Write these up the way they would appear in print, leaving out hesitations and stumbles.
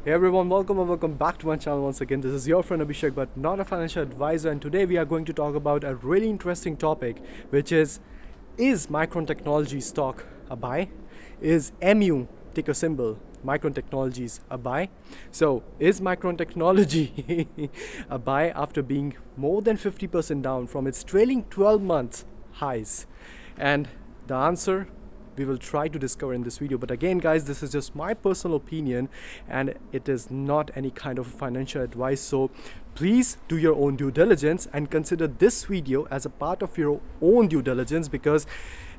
Hey everyone, welcome and welcome back to my channel once again. This is your friend Abhishek, but not a financial advisor, and today we are going to talk about a really interesting topic, which is Micron Technology stock a buy? Is MU ticker symbol Micron Technologies a buy? So is Micron Technology a buy after being more than 50% down from its trailing 12 months highs? And the answer we will try to discover in this video. But again guys, this is just my personal opinion and it is not any kind of financial advice, so please do your own due diligence and consider this video as a part of your own due diligence, because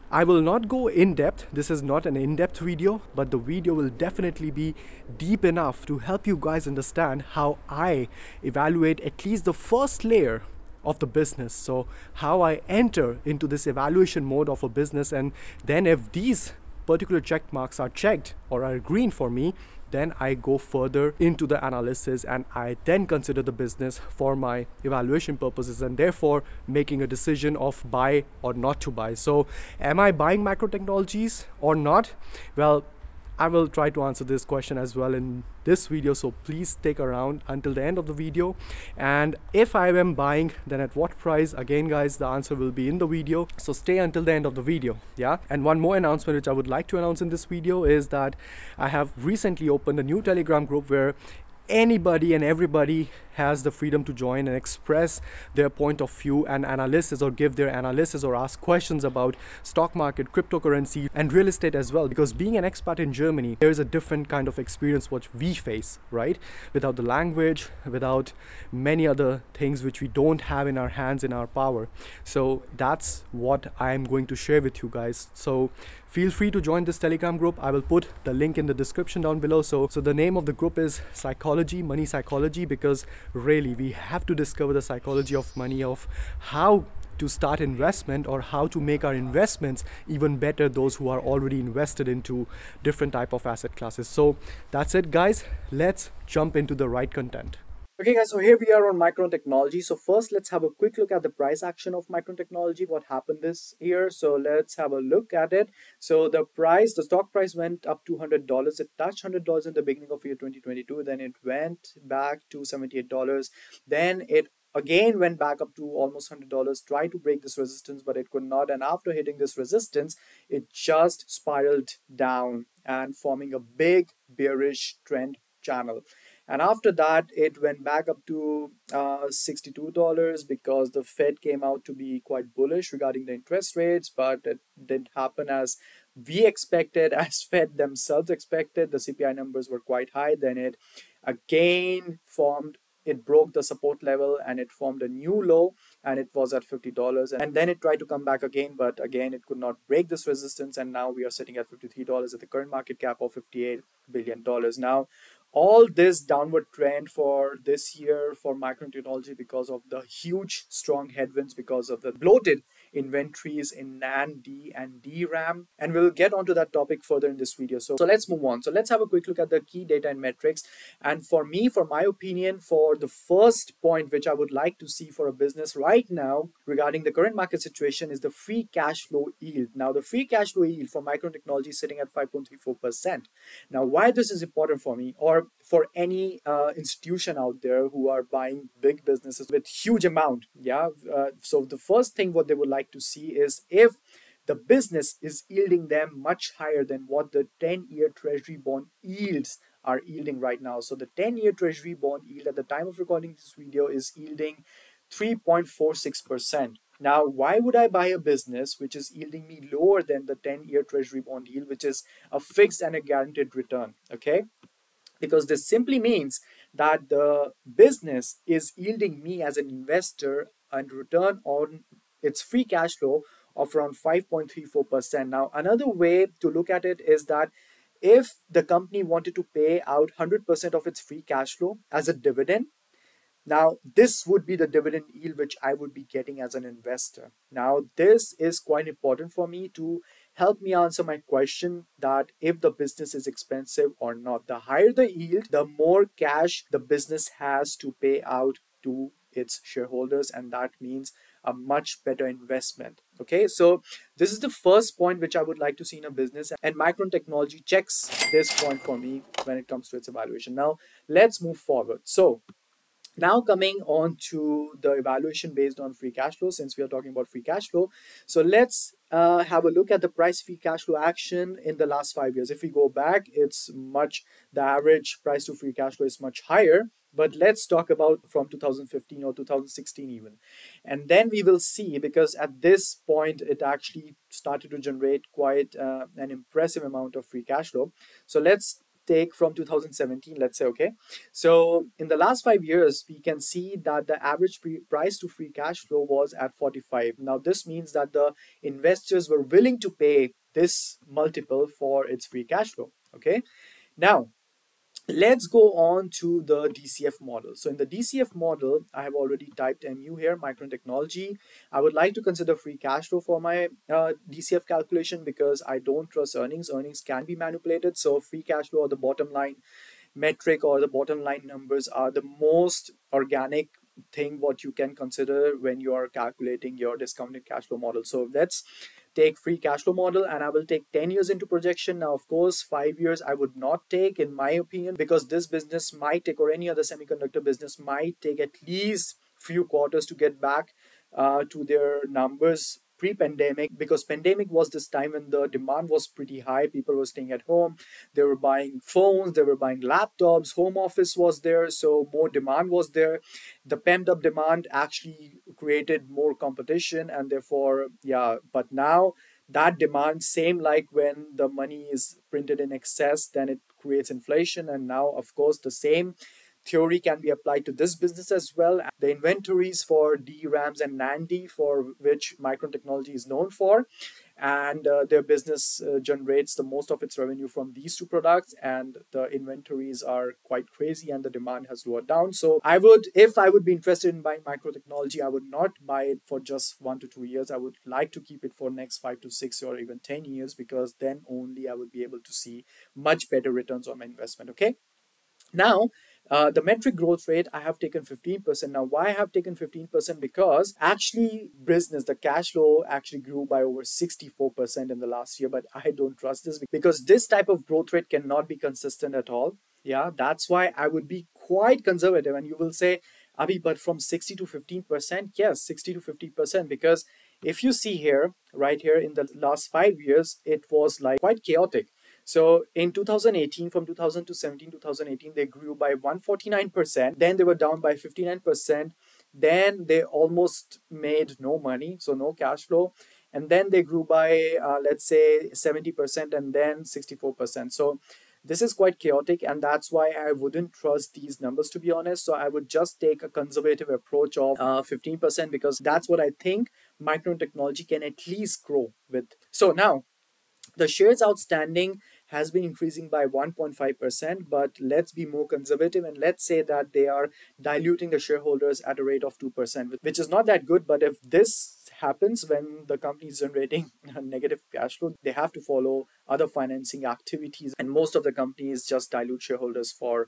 I will not go in depth. This is not an in-depth video, but the video will definitely be deep enough to help you guys understand how I evaluate at least the first layer of the business. So how I enter into this evaluation mode of a business, and then if these particular check marks are checked or are green for me, then I go further into the analysis and I then consider the business for my evaluation purposes and therefore making a decision of buy or not to buy. So am I buying Micron Technologies or not? Well, I will try to answer this question as well in this video, so please stick around until the end of the video. And if I am buying, then at what price? Again guys, the answer will be in the video, so stay until the end of the video. Yeah, and one more announcement which I would like to announce in this video is that I have recently opened a new Telegram group where anybody and everybody has the freedom to join and express their point of view and analysis, or give their analysis or ask questions about stock market, cryptocurrency and real estate as well. Because being an expat in Germany, there is a different kind of experience what we face, right? Without the language, without many other things which we don't have in our hands, in our power. So that's what I am going to share with you guys. So feel free to join this Telegram group. I will put the link in the description down below. So the name of the group is Psychology, Money Psychology, because really we have to discover the psychology of money, of how to start investment or how to make our investments even better, those who are already invested into different type of asset classes. So that's it guys, let's jump into the right content. Okay guys, so here we are on Micron Technology. So first let's have a quick look at the price action of Micron Technology, what happened this year. So let's have a look at it. So the stock price went up to $100. It touched $100 in the beginning of year 2022, then it went back to $78. Then it again went back up to almost $100, tried to break this resistance, but it could not. And after hitting this resistance, it just spiraled down and forming a big bearish trend channel. And after that, it went back up to $62 because the Fed came out to be quite bullish regarding the interest rates, but it didn't happen as we expected, as Fed themselves expected. The CPI numbers were quite high. Then it again broke the support level and it formed a new low, and it was at $50. And then it tried to come back again, but again it could not break this resistance, and now we are sitting at $53 at the current market cap of $58 billion. Now all this downward trend for this year for Micron Technology because of the huge strong headwinds, because of the bloated inventories in NAND, D and DRAM, and we'll get onto that topic further in this video. So let's move on. So let's have a quick look at the key data and metrics. And for my opinion, for the first point which I would like to see for a business right now regarding the current market situation is the free cash flow yield. Now the free cash flow yield for Micron Technology is sitting at 5.34%. Now why this is important for me, or for any institution out there who are buying big businesses with huge amount, so the first thing what they would like to see is if the business is yielding them much higher than what the 10-year treasury bond yields are yielding right now. So the 10-year treasury bond yield at the time of recording this video is yielding 3.46%. Now, why would I buy a business which is yielding me lower than the 10-year treasury bond yield, which is a fixed and a guaranteed return? Okay, because this simply means that the business is yielding me as an investor a return on its free cash flow of around 5.34%. Now, another way to look at it is that if the company wanted to pay out 100% of its free cash flow as a dividend, now this would be the dividend yield which I would be getting as an investor. Now, this is quite important for me to help me answer my question that if the business is expensive or not. The higher the yield, the more cash the business has to pay out to its shareholders, and that means a much better investment. Okay, so this is the first point which I would like to see in a business, and Micron Technology checks this point for me when it comes to its evaluation. Now, let's move forward. So, now coming on to the evaluation based on free cash flow, since we are talking about free cash flow. So let's have a look at the price free cash flow action in the last 5 years. If we go back, the average price to free cash flow is much higher. But let's talk about from 2015 or 2016 even. And then we will see, because at this point, it actually started to generate quite an impressive amount of free cash flow. So let's take from 2017, let's say, okay. So in the last 5 years, we can see that the average price to free cash flow was at 45. Now, this means that the investors were willing to pay this multiple for its free cash flow, okay. Now, let's go on to the DCF model. So in the DCF model, I have already typed MU here, Micron Technology. I would like to consider free cash flow for my DCF calculation because I don't trust earnings. Earnings can be manipulated. So free cash flow, or the bottom line metric, or the bottom line numbers, are the most organic thing what you can consider when you are calculating your discounted cash flow model. So let's take free cash flow model, and I will take 10 years into projection. Now, of course, 5 years I would not take, in my opinion, because this business might take, or any other semiconductor business might take, at least few quarters to get back to their numbers pre-pandemic, because pandemic was this time when the demand was pretty high. People were staying at home, they were buying phones, they were buying laptops, home office was there, so more demand was there. The pent up demand actually created more competition, and therefore, yeah, but now that demand, same like when the money is printed in excess, then it creates inflation. And now, of course, the same theory can be applied to this business as well. The inventories for DRAMs and NAND, for which Micron Technology is known for, and their business generates the most of its revenue from these two products, and the inventories are quite crazy and the demand has lowered down. So if I would be interested in buying Micron Technology, I would not buy it for just 1 to 2 years. I would like to keep it for next 5 to 6 or even 10 years, because then only I would be able to see much better returns on my investment. Okay. Now, the metric growth rate, I have taken 15%. Now, why I have taken 15%? Because actually business, the cash flow actually grew by over 64% in the last year, but I don't trust this, because this type of growth rate cannot be consistent at all. Yeah, that's why I would be quite conservative. And you will say, Abhi, but from 60 to 15%? Yes, 60 to 50%, because if you see here, right here in the last 5 years, it was like quite chaotic. So in 2018, from 2000 to 17, 2018, they grew by 149%. Then they were down by 59%. Then they almost made no money, so no cash flow. And then they grew by, let's say, 70%, and then 64%. So this is quite chaotic, and that's why I wouldn't trust these numbers, to be honest. So I would just take a conservative approach of 15%, because that's what I think Micron Technology can at least grow with. So now, the shares outstanding has been increasing by 1.5%, but let's be more conservative and let's say that they are diluting the shareholders at a rate of 2%, which is not that good. But if this happens when the company is generating a negative cash flow, they have to follow other financing activities, and most of the companies just dilute shareholders for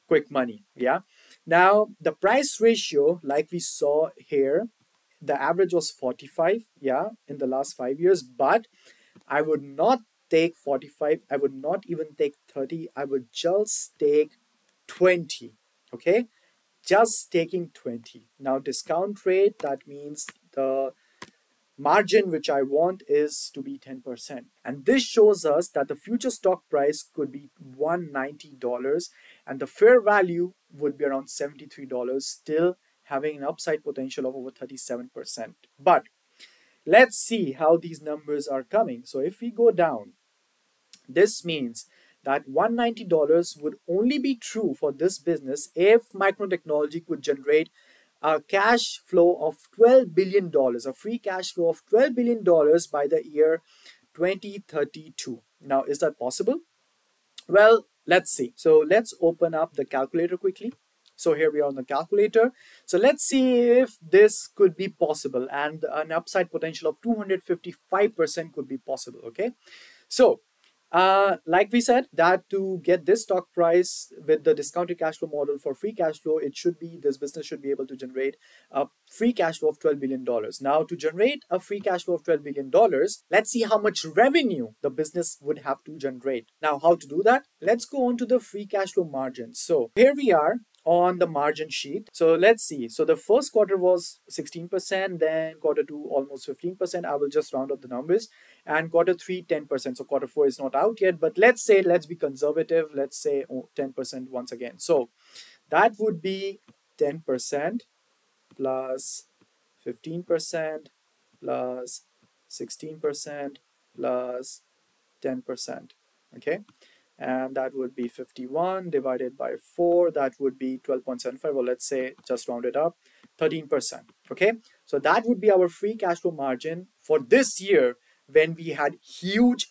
quick money. Yeah. Now, the price ratio, like we saw here, the average was 45, yeah, in the last 5 years, but I would not take 45. I would not even take 30. I would just take 20. Okay, just taking 20. Now, discount rate, that means the margin which I want is to be 10%. And this shows us that the future stock price could be $190 and the fair value would be around $73, still having an upside potential of over 37%. But let's see how these numbers are coming. So if we go down, this means that $190 would only be true for this business if Micron Technology could generate a cash flow of $12 billion, a free cash flow of $12 billion by the year 2032. Now, is that possible? Well, let's see. So let's open up the calculator quickly. So here we are on the calculator. So let's see if this could be possible, and an upside potential of 255% could be possible. Okay. So Like we said, that to get this stock price with the discounted cash flow model for free cash flow, this business should be able to generate a free cash flow of $12 billion. Now, to generate a free cash flow of $12 billion, let's see how much revenue the business would have to generate. Now, how to do that? Let's go on to the free cash flow margin. So here we are on the margin sheet. So let's see. So the first quarter was 16%, then quarter two almost 15%. I will just round up the numbers. And quarter three, 10%. So quarter four is not out yet, but let's be conservative. Let's say 10% once again. So that would be 10% plus 15% plus 16% plus 10%. Okay. And that would be 51 divided by 4. That would be 12.75, or let's say, just round it up, 13%. Okay. So that would be our free cash flow margin for this year when we had huge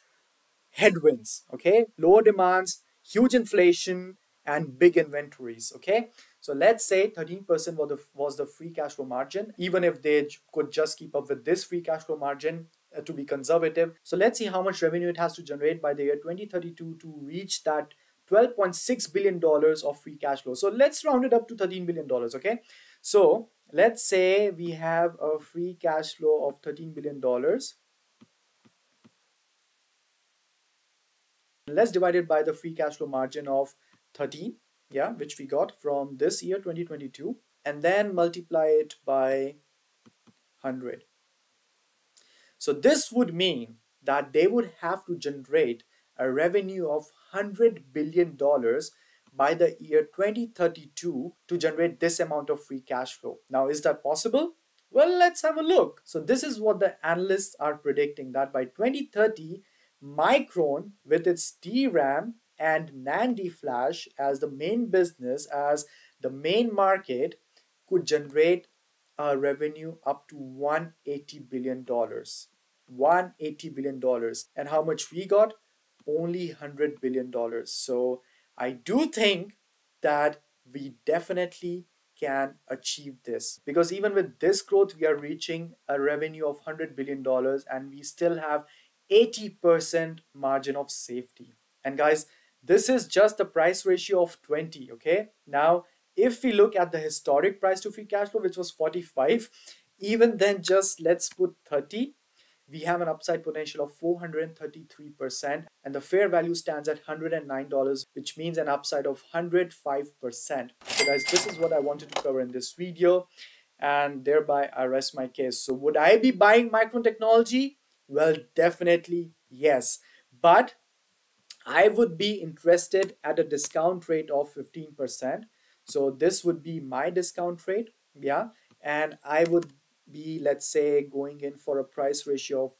headwinds. Okay. Lower demands, huge inflation, and big inventories. Okay. So let's say 13% was the free cash flow margin, even if they could just keep up with this free cash flow margin to be conservative. So let's see how much revenue it has to generate by the year 2032 to reach that $12.6 billion of free cash flow. So let's round it up to $13 billion. Okay. So let's say we have a free cash flow of $13 billion. Let's divide it by the free cash flow margin of 13, yeah, which we got from this year 2022, and then multiply it by 100. So this would mean that they would have to generate a revenue of $100 billion by the year 2032 to generate this amount of free cash flow. Now, is that possible? Well, let's have a look. So this is what the analysts are predicting, that by 2030, Micron, with its DRAM and NAND flash as the main business, as the main market, could generate a revenue up to $180 billion. $180 billion. And how much we got? Only $100 billion. So I do think that we definitely can achieve this, because even with this growth, we are reaching a revenue of $100 billion and we still have 80% margin of safety. And guys, this is just the price ratio of 20. Okay. Now, if we look at the historic price to free cash flow, which was 45, even then, just let's put 30, we have an upside potential of 433%, and the fair value stands at $109, which means an upside of 105%. So guys, this is what I wanted to cover in this video, and thereby I rest my case. So would I be buying Micron Technology? Well, definitely yes, but I would be interested at a discount rate of 15%. So this would be my discount rate, yeah, and I would be, let's say, going in for a price ratio of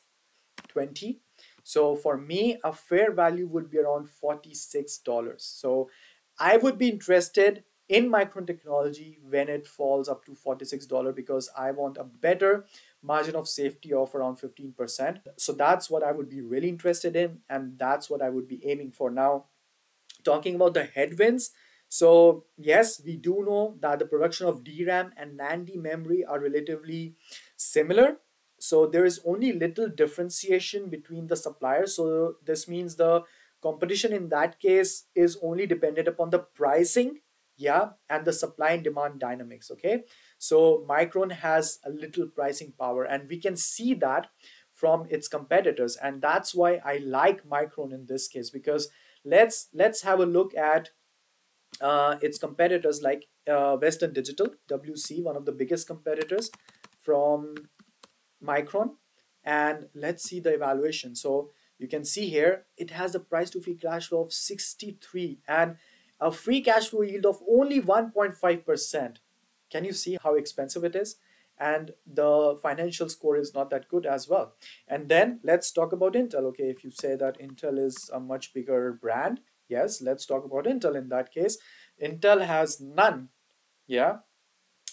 20. So for me, a fair value would be around $46. So I would be interested in Micron Technology when it falls up to $46, because I want a better margin of safety of around 15%. So that's what I would be really interested in, and that's what I would be aiming for. Now, talking about the headwinds, so yes, we do know that the production of DRAM and NAND memory are relatively similar. So there is only little differentiation between the suppliers. So this means the competition in that case is only dependent upon the pricing, yeah, and the supply and demand dynamics. Okay, so Micron has a little pricing power, and we can see that from its competitors, and that's why I like Micron in this case, because let's have a look at its competitors, like Western Digital, WC, one of the biggest competitors from Micron, and let's see the evaluation. So you can see here it has a price to free cash flow of 63 and a free cash flow yield of only 1.5%. Can you see how expensive it is? And the financial score is not that good as well. And then let's talk about Intel. Okay, if you say that Intel is a much bigger brand, yes, let's talk about Intel in that case. Intel has none, yeah,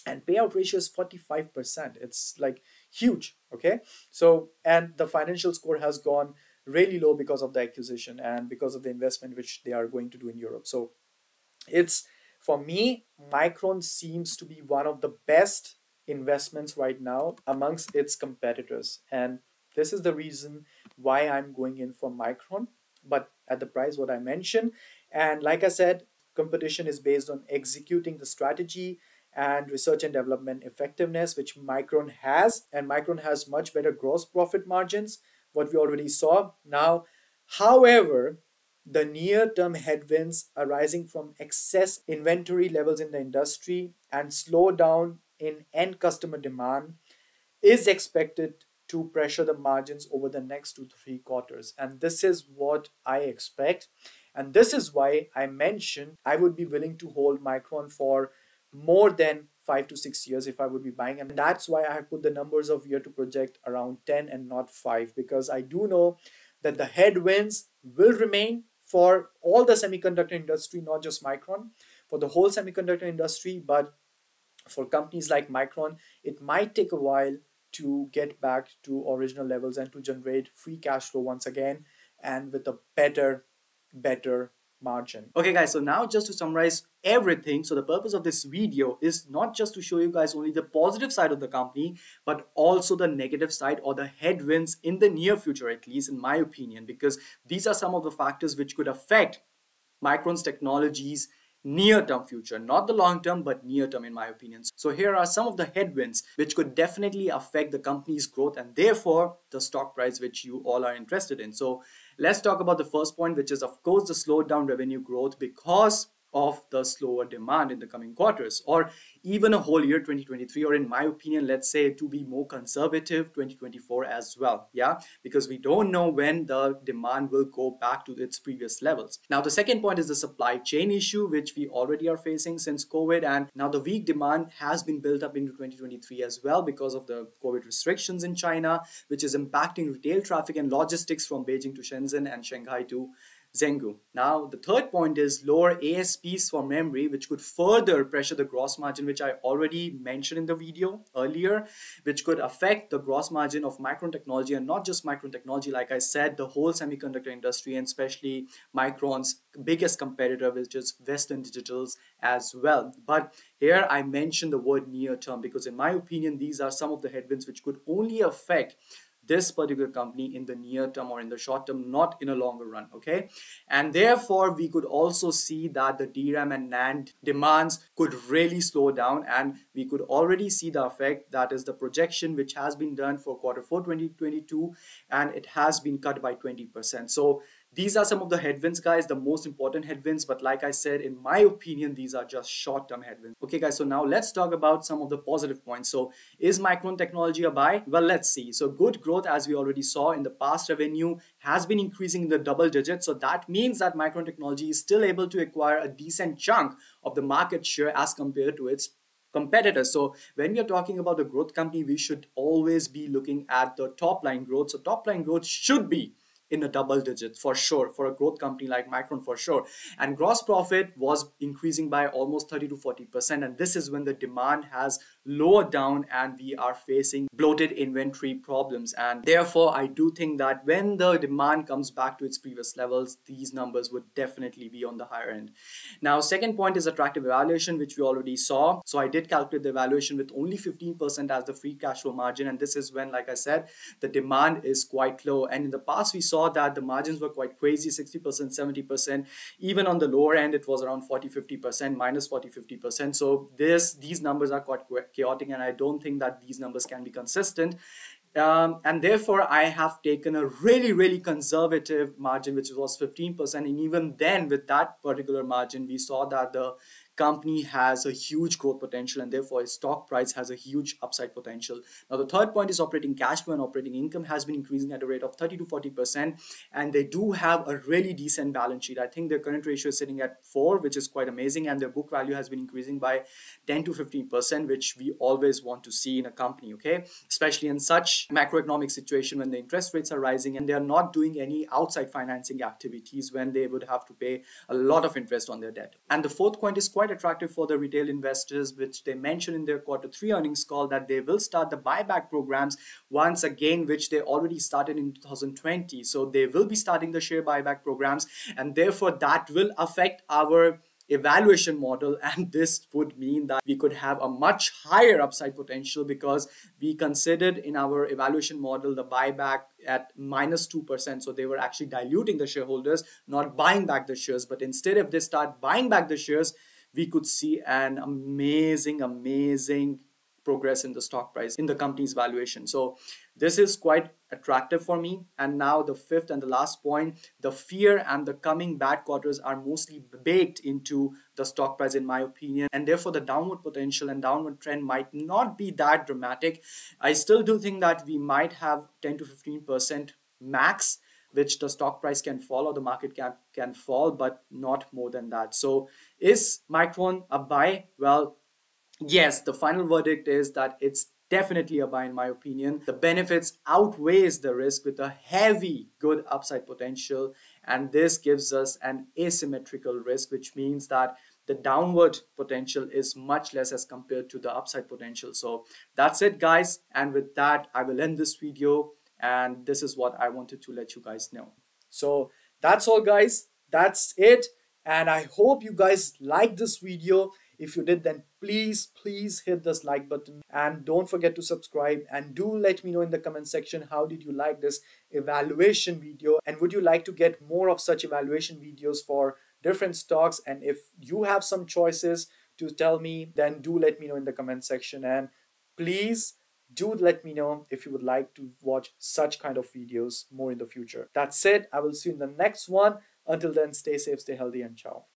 and payout ratio is 45%. It's like huge. Okay, so, and the financial score has gone really low because of the acquisition and because of the investment which they are going to do in Europe. So it's, for me, Micron seems to be one of the best investments right now amongst its competitors, and this is the reason why I'm going in for Micron. But at the price what I mentioned. And like I said, competition is based on executing the strategy and research and development effectiveness, which Micron has. And Micron has much better gross profit margins, what we already saw. Now, however, the near-term headwinds arising from excess inventory levels in the industry and slowdown in end customer demand is expected to pressure the margins over the next 2 to 3 quarters. And this is what I expect. And this is why I mentioned I would be willing to hold Micron for more than 5 to 6 years if I would be buying. And that's why I have put the numbers of year to project around 10 and not 5, because I do know that the headwinds will remain for all the semiconductor industry, not just Micron, for the whole semiconductor industry. But for companies like Micron, it might take a while to get back to original levels and to generate free cash flow once again, and with a better margin. Okay guys, so now just to summarize everything, so the purpose of this video is not just to show you guys only the positive side of the company, but also the negative side, or the headwinds in the near future, at least in my opinion, because these are some of the factors which could affect Micron's technologies near-term future, not the long-term, but near-term in my opinion. So here are some of the headwinds which could definitely affect the company's growth and therefore the stock price which you all are interested in. So let's talk about the first point, which is of course the slowed down revenue growth because of the slower demand in the coming quarters, or even a whole year 2023, or in my opinion, let's say to be more conservative, 2024 as well. Yeah, because we don't know when the demand will go back to its previous levels. Now the second point is the supply chain issue, which we already are facing since COVID, and now the weak demand has been built up into 2023 as well because of the COVID restrictions in China, which is impacting retail traffic and logistics from Beijing to Shenzhen and Shanghai to Zhengzhou. Now, the third point is lower ASPs for memory, which could further pressure the gross margin, which I already mentioned in the video earlier, which could affect the gross margin of Micron Technology, and not just Micron Technology, like I said, the whole semiconductor industry, and especially Micron's biggest competitor, which is Western Digitals as well. But here I mentioned the word near term because in my opinion, these are some of the headwinds which could only affect this particular company in the near term or in the short term, not in a longer run. Okay, and therefore we could also see that the DRAM and NAND demands could really slow down, and we could already see the effect, that is the projection which has been done for Q4 2022, and it has been cut by 20%. So these are some of the headwinds, guys, the most important headwinds. But like I said, in my opinion, these are just short-term headwinds. Okay, guys, so now let's talk about some of the positive points. So is Micron Technology a buy? Well, let's see. So good growth, as we already saw in the past, revenue has been increasing in the double digits. So that means that Micron Technology is still able to acquire a decent chunk of the market share as compared to its competitors. So when we are talking about a growth company, we should always be looking at the top line growth. So top line growth should be in the double digits for sure for a growth company like Micron for sure. And gross profit was increasing by almost 30 to 40%. And this is when the demand has lowered down and we are facing bloated inventory problems. And therefore, I do think that when the demand comes back to its previous levels, these numbers would definitely be on the higher end. Now, second point is attractive evaluation, which we already saw. So I did calculate the evaluation with only 15% as the free cash flow margin. And this is when, like I said, the demand is quite low. And in the past, we saw that the margins were quite crazy, 60%, 70%. Even on the lower end, it was around 40, 50%, minus 40, 50%. So these numbers are quite chaotic, and I don't think that these numbers can be consistent. And therefore, I have taken a really conservative margin, which was 15%. And even then, with that particular margin, we saw that the company has a huge growth potential, and therefore its stock price has a huge upside potential. Now, the third point is operating cash flow and operating income has been increasing at a rate of 30 to 40%, and they do have a really decent balance sheet. I think their current ratio is sitting at 4, which is quite amazing, and their book value has been increasing by 10 to 15%, which we always want to see in a company, okay? Especially in such macroeconomic situation when the interest rates are rising and they are not doing any outside financing activities when they would have to pay a lot of interest on their debt. And the fourth point is quite attractive for the retail investors, which they mentioned in their Q3 earnings call that they will start the buyback programs once again, which they already started in 2020. So they will be starting the share buyback programs, and therefore that will affect our evaluation model, and this would mean that we could have a much higher upside potential, because we considered in our evaluation model the buyback at -2%. So they were actually diluting the shareholders, not buying back the shares. But instead, if they start buying back the shares, we could see an amazing progress in the stock price, in the company's valuation. So this is quite attractive for me. And now the fifth and the last point, the fear and the coming bad quarters are mostly baked into the stock price, in my opinion, and therefore the downward potential and downward trend might not be that dramatic. I still do think that we might have 10 to 15% max which the stock price can fall or the market cap can fall, but not more than that. So is Micron a buy? Well, yes, the final verdict is that it's definitely a buy, in my opinion. The benefits outweighs the risk with a heavy good upside potential, and this gives us an asymmetrical risk, which means that the downward potential is much less as compared to the upside potential. So that's it, guys, and with that I will end this video, and this is what I wanted to let you guys know. So that's all, guys. That's it. And I hope you guys liked this video. If you did, then please hit this like button, and don't forget to subscribe, and do let me know in the comment section how did you like this evaluation video, and would you like to get more of such evaluation videos for different stocks. And if you have some choices to tell me, then do let me know in the comment section, and please do let me know if you would like to watch such kind of videos more in the future. That's it. I will see you in the next one. Until then, stay safe, stay healthy, and ciao.